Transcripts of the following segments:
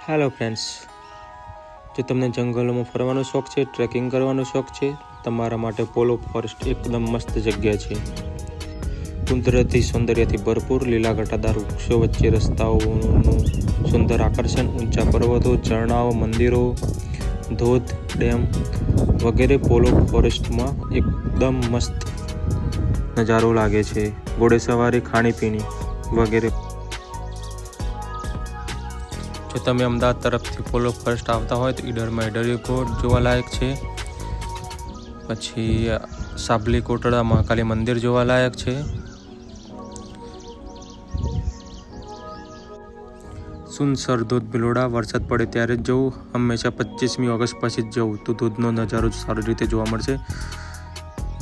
Hello friends, जो तमने जंगलों में फरवानो शौक है, ट्रेकिंग करवानो शौक है, तमारा माटे पोलो फॉरेस्ट एकदम मस्त जग्या है। कुदरती सौंदर्यथी भरपूर लीला घटादार वृक्षों वच्चे रस्ताओं सुंदर आकर्षण, ऊंचा पर्वतों, झरणाओं, मंदिरों, धोध, डेम वगैरह पोलो फॉरेस्ट में एकदम मस्त नजारो लागे छे। घोड़ेसवारी, खाणीपीणी वगैरह। जो तमे अमदावाद तरफथी पोलो फॉरेस्ट आवता होय तो ईडर में ईडरियो कोट जोवालायक छे। पछी साबली कोटड़ा महाकाली मंदिर जोवालायक छे। सुनसर धोध बिलोड़ा वरसाद पड़े त्यारे ज जવું, हमेशा 25મી ऑगस्ट पछी ज जવું तो धोधनो नजारो सारी रीते जोवा मळशे।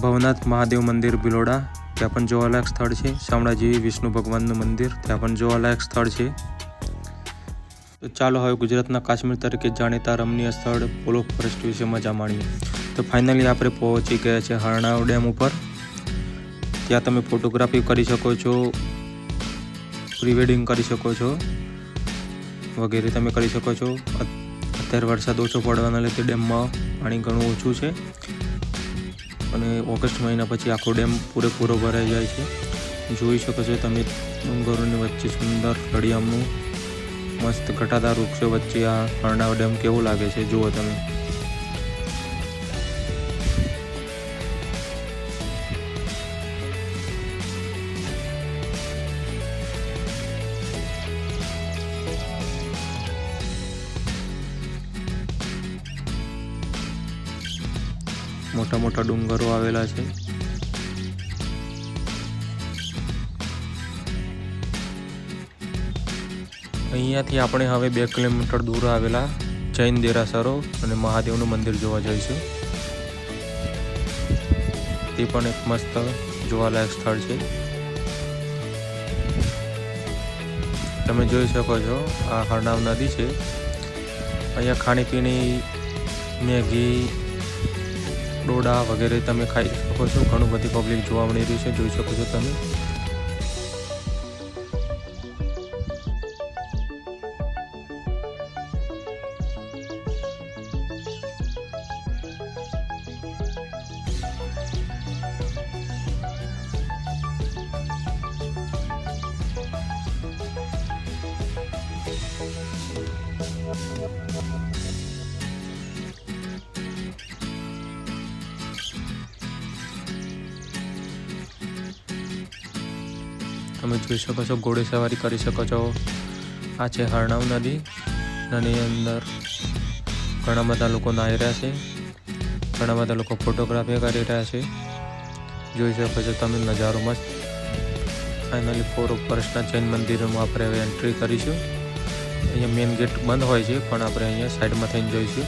भवनाथ महादेव मंदिर बिलोड़ा त्यां पण जोवालायक स्थळ छे। शामળાજી विष्णु भगवानનું मंदिर त्यां पण जोवालायक स्थळ छे। तो चालो हवे गुजरातना काश्मीर तरीके जाणीता रमणीय स्थळ पोलो फॉरेस्ट विषे मजा माणीए। तो फाइनली आपणे पहोंची गया छे हरणाव डेम उपर। त्यां तमे फोटोग्राफी करी शको छो, प्री वेडिंग करी शको छो वगैरह तमे करी शको छो। अत्यारे वरसाद ओछो पड़वाना लीधे डेममां पाणी घणुं ओछुं छे अने ऑगस्ट महीना पछी आखो डेम पूरेपूरो भराई जाय छे। जोई शको छो तमे डુંગરોની वच्चे सुंदर रળિયામણું मस्त घटादार वृक्षों वच्चे आ हरणाव डेम केवो लागे छे जुओ तमे। मोटा मोटा डુંગરો आवेला छे। અહીંયાથી આપણે હવે 2 કિલોમીટર દૂર આવેલા જૈન દેરાસરો અને મહાદેવનું મંદિર જોવા જઈશું। તે પણ એક મસ્ત જોવાલાયક સ્થળ છે। તમે જોઈ શકો છો આ હરણાવ નદી છે। અહીંયા ખાણીપીણી મેગી ડોડા વગેરે તમે ખાઈ શકો છો। ઘણું બધી પબ્લિક જોવા મળી રહ્યું છે, જોઈ શકો છો તમે। તમે જોઈ શકો છો ઘોડેસવારી કરી શકો છો। આ છે હરણાવ નદી। નદીની અંદર ઘણા બધા લોકો નાહી રહ્યા છે, ઘણા બધા લોકો ફોટોગ્રાફી કરી રહ્યા છે। જોઈ શકો છો તમે નજારો મસ્ત। ફાઇનલી પોલો ફોરેસ્ટના જૈન મંદિરમાં આપણે હવે એન્ટ્રી કરીશું। અહીંયા મેઇન ગેટ બંધ હોય છે પણ આપણે અહીંયા સાઈડમાં થઈને જોઈશું।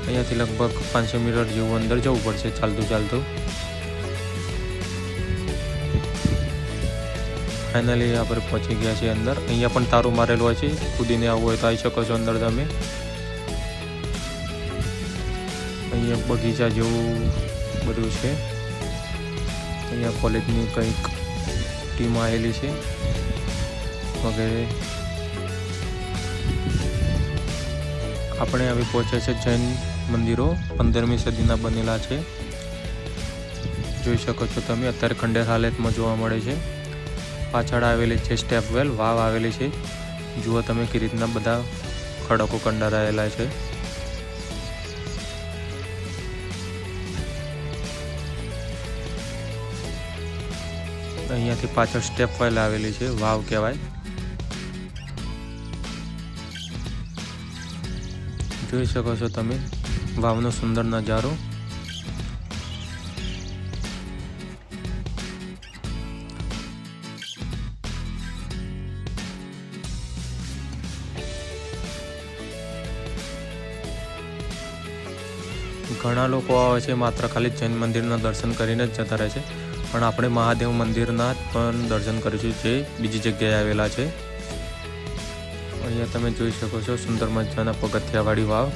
અહીંયાથી લગભગ 500 મીટર જેવું અંદર જવું પડશે ચાલતું ચાલતું। फाइनली આપણે પહોંચી ગયા છીએ અંદર। અહીંયા પણ તારું મારેલું હોય છે, કૂદીને આવવું હોય તો આવી શકો છો અંદર તમે। અહીંયા બગીચા જેવું બધું છે। અહીંયા કોલેજની કંઈક ટીમ આવેલી છે વગેરે। આપણે હવે પહોંચ્યા છે જૈન મંદિરો 15મી સદીના બનેલા છે। જોઈ શકો છો તમે અત્યારે ખંડેર હાલતમાં જોવા મળે છે। પાછળ આવેલી છે સ્ટેપ વેલ, વાવ આવેલી છે। જુઓ તમે કે રીતના બધા ખડકો કંડારાયેલા છે। અહીંયાથી પાછળ સ્ટેપ વેલ આવેલી છે, વાવ કહેવાય। જોઈ શકો છો તમે વાવનો સુંદર નજારો। ઘણા લોકો આવે છે માત્ર ખાલી જૈન મંદિરના દર્શન કરીને જ જતા રહે છે, પણ આપણે મહાદેવ મંદિરના પણ દર્શન કરીશું જે બીજી જગ્યાએ આવેલા છે। અહીંયા તમે જોઈ શકો છો સુંદર મજાના પગથિયાવાળી વાવ।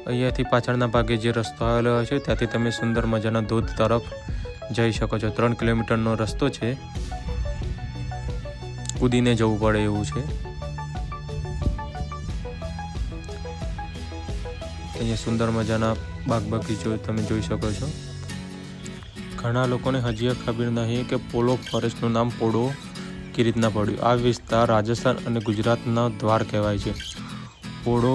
અહીંયાથી પાછળના ભાગે જે રસ્તો આવેલો છે ત્યાંથી તમે સુંદર મજાના ધોધ તરફ જઈ શકો છો. 3 કિલોમીટરનો રસ્તો છે, કૂદીને જવું પડે એવું છે. અહીંયા સુંદર મજાના બાગ બગીચો તમે જોઈ શકો છો. ઘણા લોકોને હજી ખબર નહીં કે પોલો ફોરેસ્ટનું નામ પોડો કેવી રીતના પડ્યું. આ વિસ્તાર રાજસ્થાન અને ગુજરાતના દ્વાર કહેવાય છે. પોડો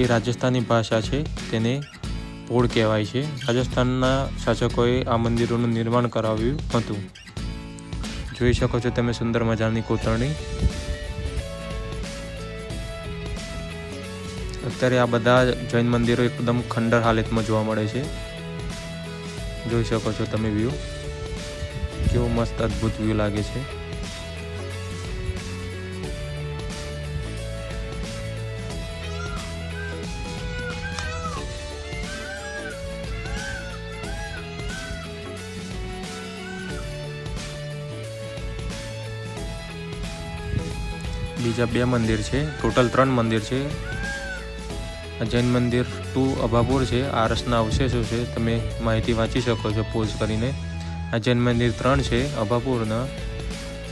એ રાજસ્થાની ભાષા છે, તેને પોળ કહેવાય છે. રાજસ્થાનના શાસકોએ આ મંદિરોનું નિર્માણ કરાવ્યું હતું. જોઈ શકો છો તમે સુંદર મજાની કોતરણી. અત્યારે આ બધા જૈન મંદિરો એકદમ ખંડર હાલતમાં જોવા મળે છે. જોઈ શકો છો તમે વ્યૂ, કેવો મસ્ત અદ્ભુત વ્યૂ લાગે છે. બીજા 2 મંદિર છે, ટોટલ 3 મંદિર છે. જૈન મંદિર 2 અભાપુર છે. આરસના અવશેષો છે, તમે માહિતી વાંચી શકો છો પોઝ કરીને. આ જૈન મંદિર 3 છે અભાપુરના,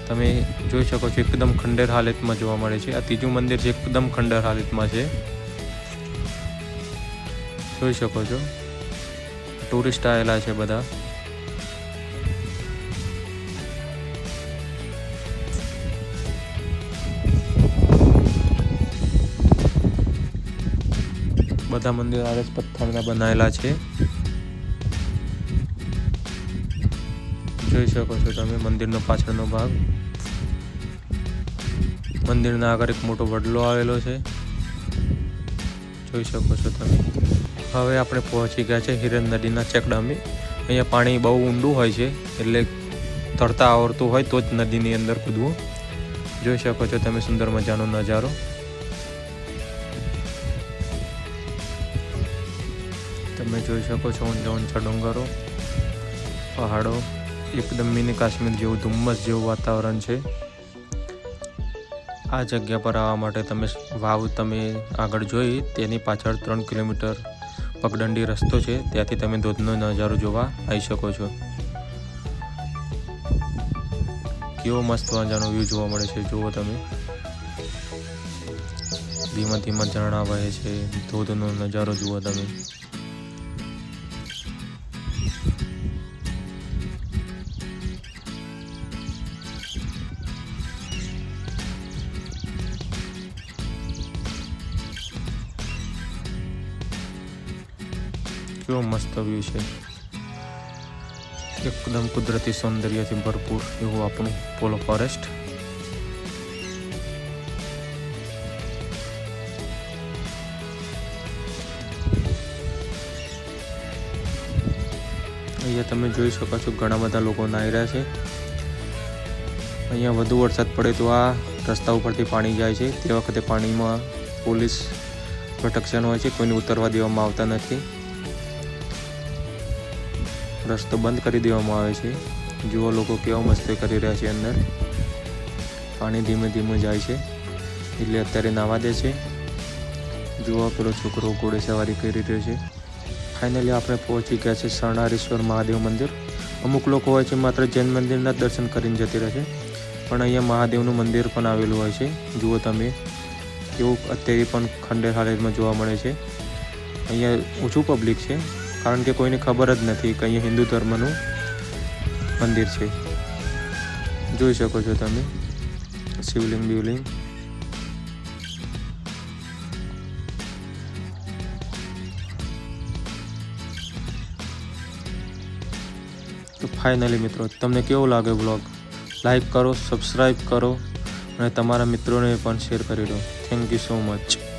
તમે જોઈ શકો છો એકદમ ખંડેર હાલતમાં જોવા મળે છે. આ ત્રીજું મંદિર છે, એકદમ ખંડેર હાલતમાં છે, જોઈ શકો છો. ટુરિસ્ટ આવેલા છે બધા. બધા મંદિર આરસ પથ્થરના બનાવેલા છે, જોઈ શકો છો તમે. મંદિરનો પાછળનો ભાગ, મંદિરના આગળ એક મોટો વડલો આવેલો છે, જોઈ શકો છો તમે. હવે આપણે પહોંચી ગયા છે હિરન નદીના ચેકડામે. અહીંયા પાણી બહુ ઊંડું હોય છે, એટલે તરતા આવડતું હોય તો જ નદીની અંદર કૂદવું. જોઈ શકો છો તમે સુંદર મજાનો નજારો. તમે જોઈ શકો છો ઊંચા ઊંચા ડુંગરો, પહાડો, એકદમ મિની કાશ્મીર જેવું ધુમ્મસ જેવું વાતાવરણ છે. આ જગ્યા પર આવવા માટે તમે વાવ તમે આગળ જોઈ તેની પાછળ 3 કિલોમીટર પગદંડી રસ્તો છે, ત્યાંથી તમે ધોધનો નજારો જોવા આવી શકો છો. કેવો મસ્ત મજાનો વ્યૂ જોવા મળે છે, જુઓ તમે. ધીમા ધીમા ઝરણા વહે છે, ધોધનો નજારો જુઓ તમે. કેવો મસ્ત વ્યૂ છે, એકદમ કુદરતી સૌંદર્યથી ભરપૂર એવું આપણું પોલો ફોરેસ્ટ. અહીંયા તમે જોઈ શકો છો ઘણા બધા લોકો નાહી રહ્યા છે. અહીંયા વધુ વરસાદ પડે તો આ રસ્તા ઉપરથી પાણી જાય છે. તે વખતે પાણીમાં પોલીસ પ્રોટેક્શન હોય છે, કોઈને ઉતરવા દેવામાં આવતા નથી. રસ્તો બંધ કરી દેવામાં આવે છે. જુઓ લોકો કેવા મસ્તી કરી રહ્યા છે. અંદર પાણી ધીમે ધીમે જાય છે, એટલે અત્યારે નાવા દે છે. જુઓ પેલો છોકરો ઘોડે સવારી કરી રહ્યો છે. ફાઇનલી આપણે પહોંચી ગયા છે શરણારેશ્વર મહાદેવ મંદિર. અમુક લોકો હોય છે માત્ર જૈન મંદિરના દર્શન કરીને જતી રહે છે, પણ અહીંયા મહાદેવનું મંદિર પણ આવેલું હોય છે. જુઓ તમે કેવું અત્યારે પણ ખંડેર હાલતમાં જોવા મળે છે. અહીંયા ઓછું પબ્લિક છે, કારણ કે કોઈને ખબર જ નથી કે અહીંયા હિન્દુ ધર્મનું મંદિર છે. જોઈ શકો છો તમે શિવલિંગ બિવલિંગ. તો ફાઇનલી મિત્રો, તમને કેવો લાગે બ્લોગ? લાઈક કરો, સબસ્ક્રાઈબ કરો અને તમારા મિત્રોને પણ શેર કરી દો. Thank you so much.